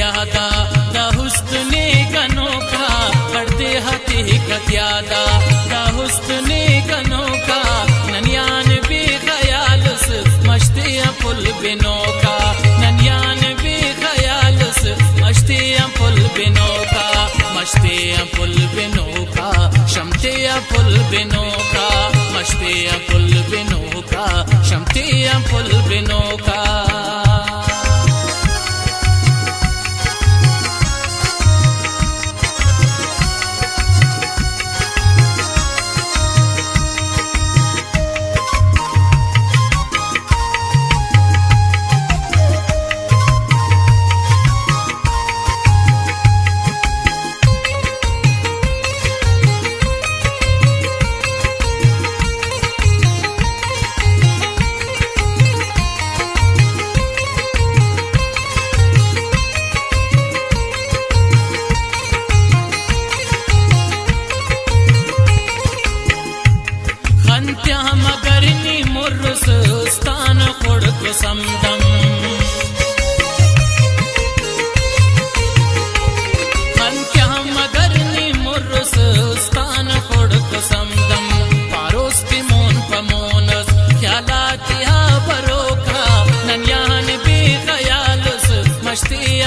यादा दा हुस्ने गनों का करते हते कत्यादा दा हुस्ने गनों का ननियान भी ख्यालस मश्ते पुल बिनों का ननियान भी ख्यालस मश्ते पुल बिनों का मश्ते पुल बिनों का शमते पुल बिनों का मश्ते पुल बिनों का शमते पुल बिनों का मगरनी मुर्रस्तान खुड़क समदम मगरनी मुर्रस्तान खुड़क समदम पारोस तिमोन पमोनस ख्यालात या बरोका नन्यान भी ख्यालस मश्ती